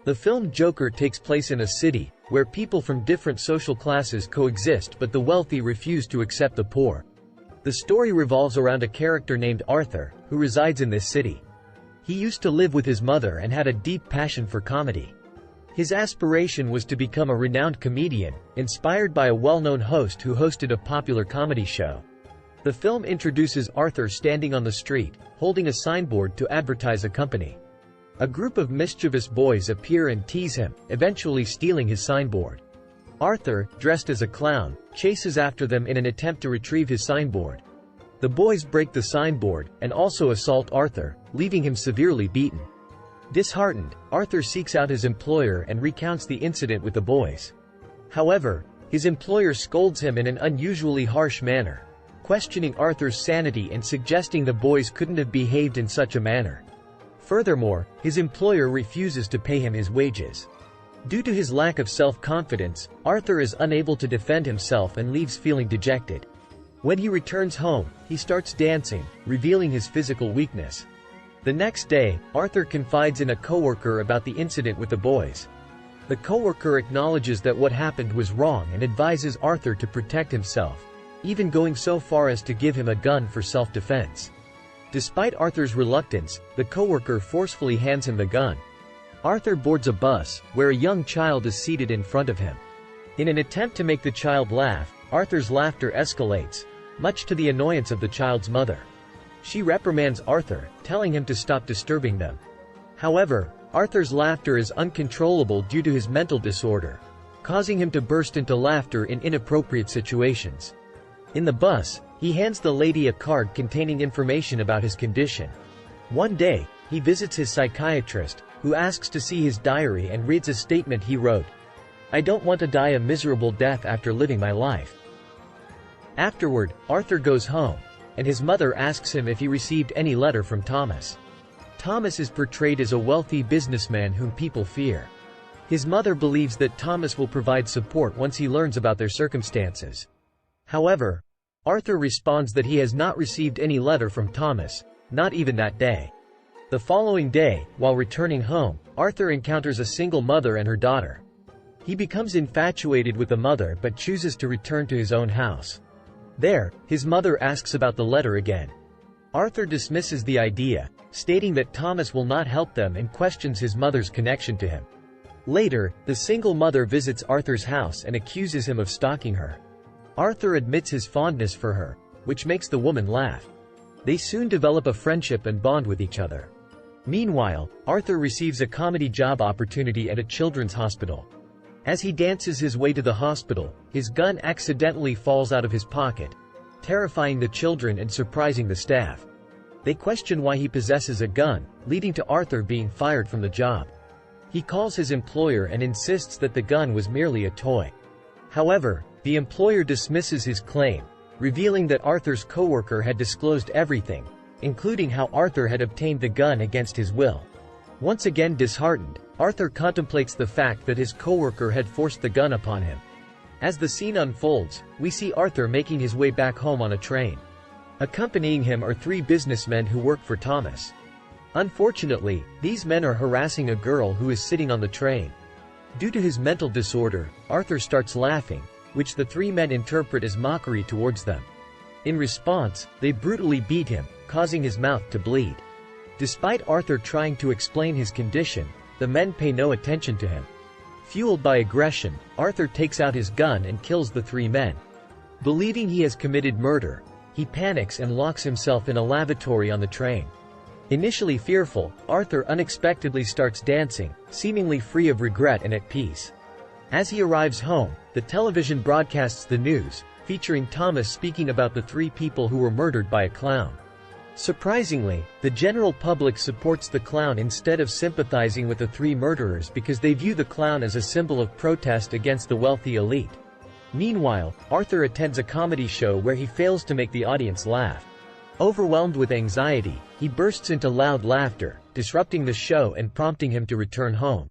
The film Joker takes place in a city where people from different social classes coexist, but the wealthy refuse to accept the poor. The story revolves around a character named Arthur, who resides in this city. He used to live with his mother and had a deep passion for comedy. His aspiration was to become a renowned comedian, inspired by a well-known host who hosted a popular comedy show. The film introduces Arthur standing on the street, holding a signboard to advertise a company. A group of mischievous boys appear and tease him, eventually stealing his signboard. Arthur, dressed as a clown, chases after them in an attempt to retrieve his signboard. The boys break the signboard, and also assault Arthur, leaving him severely beaten. Disheartened, Arthur seeks out his employer and recounts the incident with the boys. However, his employer scolds him in an unusually harsh manner, questioning Arthur's sanity and suggesting the boys couldn't have behaved in such a manner. Furthermore, his employer refuses to pay him his wages. Due to his lack of self-confidence, Arthur is unable to defend himself and leaves feeling dejected. When he returns home, he starts dancing, revealing his physical weakness. The next day, Arthur confides in a coworker about the incident with the boys. The coworker acknowledges that what happened was wrong and advises Arthur to protect himself, even going so far as to give him a gun for self-defense. Despite Arthur's reluctance, the coworker forcefully hands him the gun. Arthur boards a bus, where a young child is seated in front of him. In an attempt to make the child laugh, Arthur's laughter escalates, much to the annoyance of the child's mother. She reprimands Arthur, telling him to stop disturbing them. However, Arthur's laughter is uncontrollable due to his mental disorder, causing him to burst into laughter in inappropriate situations. In the bus, he hands the lady a card containing information about his condition. One day, he visits his psychiatrist, who asks to see his diary and reads a statement he wrote. "I don't want to die a miserable death after living my life." Afterward, Arthur goes home, and his mother asks him if he received any letter from Thomas. Thomas is portrayed as a wealthy businessman whom people fear. His mother believes that Thomas will provide support once he learns about their circumstances. However, Arthur responds that he has not received any letter from Thomas, not even that day. The following day, while returning home, Arthur encounters a single mother and her daughter. He becomes infatuated with the mother but chooses to return to his own house. There, his mother asks about the letter again. Arthur dismisses the idea, stating that Thomas will not help them and questions his mother's connection to him. Later, the single mother visits Arthur's house and accuses him of stalking her. Arthur admits his fondness for her, which makes the woman laugh. They soon develop a friendship and bond with each other. Meanwhile, Arthur receives a comedy job opportunity at a children's hospital. As he dances his way to the hospital, his gun accidentally falls out of his pocket, terrifying the children and surprising the staff. They question why he possesses a gun, leading to Arthur being fired from the job. He calls his employer and insists that the gun was merely a toy. However, the employer dismisses his claim, revealing that Arthur's coworker had disclosed everything, including how Arthur had obtained the gun against his will. Once again disheartened, Arthur contemplates the fact that his coworker had forced the gun upon him. As the scene unfolds, we see Arthur making his way back home on a train. Accompanying him are 3 businessmen who work for Thomas. Unfortunately, these men are harassing a girl who is sitting on the train. Due to his mental disorder, Arthur starts laughing, which the 3 men interpret as mockery towards them. In response, they brutally beat him, causing his mouth to bleed. Despite Arthur trying to explain his condition, the men pay no attention to him. Fueled by aggression, Arthur takes out his gun and kills the 3 men. Believing he has committed murder, he panics and locks himself in a lavatory on the train. Initially fearful, Arthur unexpectedly starts dancing, seemingly free of regret and at peace. As he arrives home, the television broadcasts the news, featuring Thomas speaking about the 3 people who were murdered by a clown. Surprisingly, the general public supports the clown instead of sympathizing with the 3 murderers because they view the clown as a symbol of protest against the wealthy elite. Meanwhile, Arthur attends a comedy show where he fails to make the audience laugh. Overwhelmed with anxiety, he bursts into loud laughter, disrupting the show and prompting him to return home.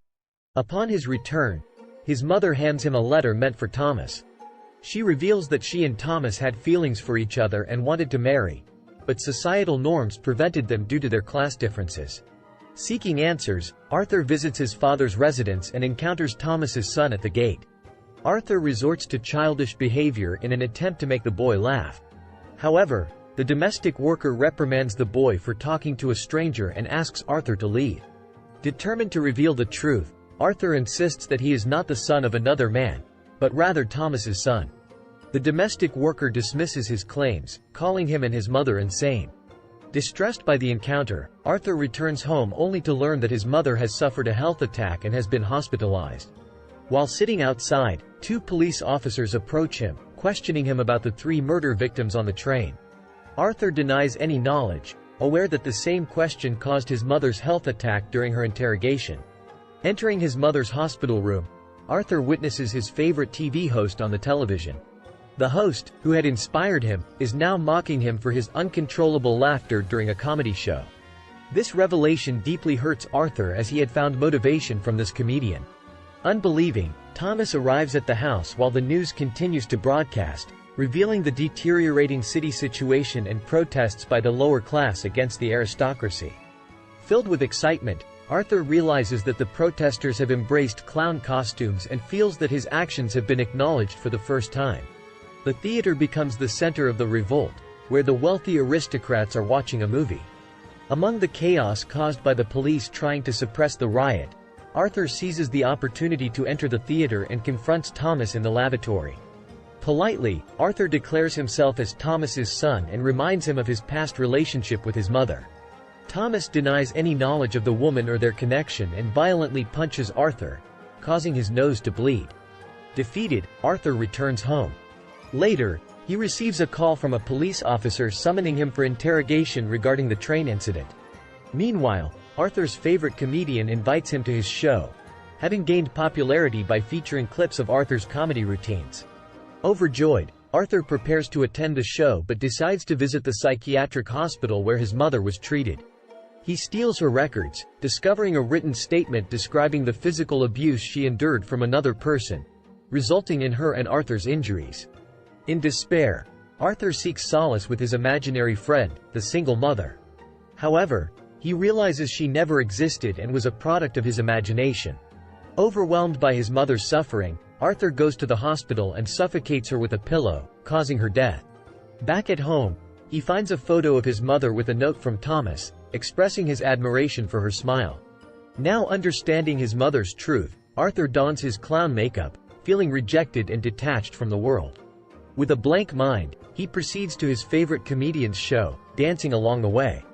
Upon his return, his mother hands him a letter meant for Thomas. She reveals that she and Thomas had feelings for each other and wanted to marry, but societal norms prevented them due to their class differences. Seeking answers, Arthur visits his father's residence and encounters Thomas's son at the gate. Arthur resorts to childish behavior in an attempt to make the boy laugh. However, the domestic worker reprimands the boy for talking to a stranger and asks Arthur to leave. Determined to reveal the truth, Arthur insists that he is not the son of another man, but rather Thomas's son. The domestic worker dismisses his claims, calling him and his mother insane. Distressed by the encounter, Arthur returns home only to learn that his mother has suffered a health attack and has been hospitalized. While sitting outside, 2 police officers approach him, questioning him about the 3 murder victims on the train. Arthur denies any knowledge, aware that the same question caused his mother's health attack during her interrogation. Entering his mother's hospital room, Arthur witnesses his favorite TV host on the television. The host, who had inspired him, is now mocking him for his uncontrollable laughter during a comedy show. This revelation deeply hurts Arthur as he had found motivation from this comedian. Unbelieving, Thomas arrives at the house while the news continues to broadcast, revealing the deteriorating city situation and protests by the lower class against the aristocracy. Filled with excitement, Arthur realizes that the protesters have embraced clown costumes and feels that his actions have been acknowledged for the first time. The theater becomes the center of the revolt, where the wealthy aristocrats are watching a movie. Among the chaos caused by the police trying to suppress the riot, Arthur seizes the opportunity to enter the theater and confronts Thomas in the lavatory. Politely, Arthur declares himself as Thomas's son and reminds him of his past relationship with his mother. Thomas denies any knowledge of the woman or their connection and violently punches Arthur, causing his nose to bleed. Defeated, Arthur returns home. Later, he receives a call from a police officer summoning him for interrogation regarding the train incident. Meanwhile, Arthur's favorite comedian invites him to his show, having gained popularity by featuring clips of Arthur's comedy routines. Overjoyed, Arthur prepares to attend the show but decides to visit the psychiatric hospital where his mother was treated. He steals her records, discovering a written statement describing the physical abuse she endured from another person, resulting in her and Arthur's injuries. In despair, Arthur seeks solace with his imaginary friend, the single mother. However, he realizes she never existed and was a product of his imagination. Overwhelmed by his mother's suffering, Arthur goes to the hospital and suffocates her with a pillow, causing her death. Back at home, he finds a photo of his mother with a note from Thomas, expressing his admiration for her smile. Now understanding his mother's truth, Arthur dons his clown makeup, feeling rejected and detached from the world. With a blank mind, he proceeds to his favorite comedian's show, dancing along the way.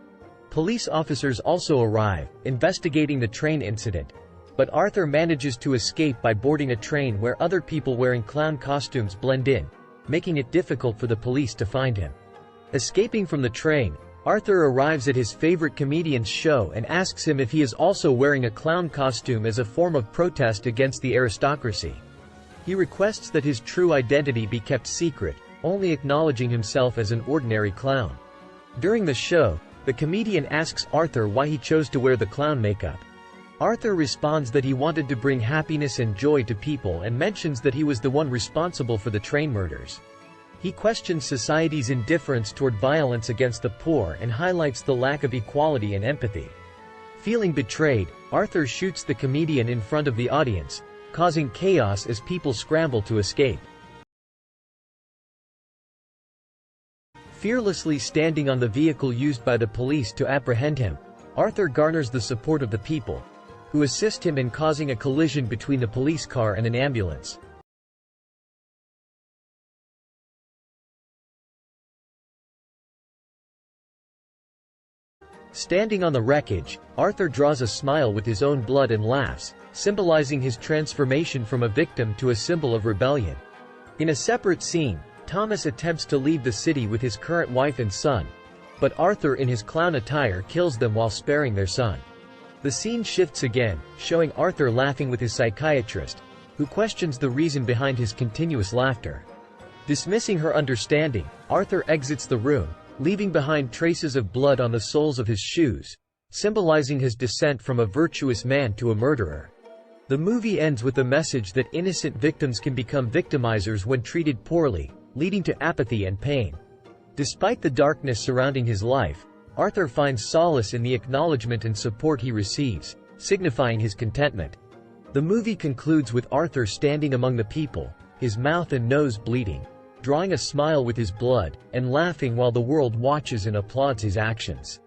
Police officers also arrive, investigating the train incident, but Arthur manages to escape by boarding a train where other people wearing clown costumes blend in, making it difficult for the police to find him. Escaping from the train, Arthur arrives at his favorite comedian's show and asks him if he is also wearing a clown costume as a form of protest against the aristocracy. He requests that his true identity be kept secret, only acknowledging himself as an ordinary clown. During the show, the comedian asks Arthur why he chose to wear the clown makeup. Arthur responds that he wanted to bring happiness and joy to people and mentions that he was the one responsible for the train murders. He questions society's indifference toward violence against the poor and highlights the lack of equality and empathy. Feeling betrayed, Arthur shoots the comedian in front of the audience, causing chaos as people scramble to escape. Fearlessly standing on the vehicle used by the police to apprehend him, Arthur garners the support of the people, who assist him in causing a collision between the police car and an ambulance. Standing on the wreckage, Arthur draws a smile with his own blood and laughs, symbolizing his transformation from a victim to a symbol of rebellion. In a separate scene, Thomas attempts to leave the city with his current wife and son, but Arthur in his clown attire kills them while sparing their son. The scene shifts again, showing Arthur laughing with his psychiatrist, who questions the reason behind his continuous laughter. Dismissing her understanding, Arthur exits the room, leaving behind traces of blood on the soles of his shoes, symbolizing his descent from a virtuous man to a murderer. The movie ends with the message that innocent victims can become victimizers when treated poorly, leading to apathy and pain. Despite the darkness surrounding his life, Arthur finds solace in the acknowledgement and support he receives, signifying his contentment. The movie concludes with Arthur standing among the people, his mouth and nose bleeding, drawing a smile with his blood, and laughing while the world watches and applauds his actions.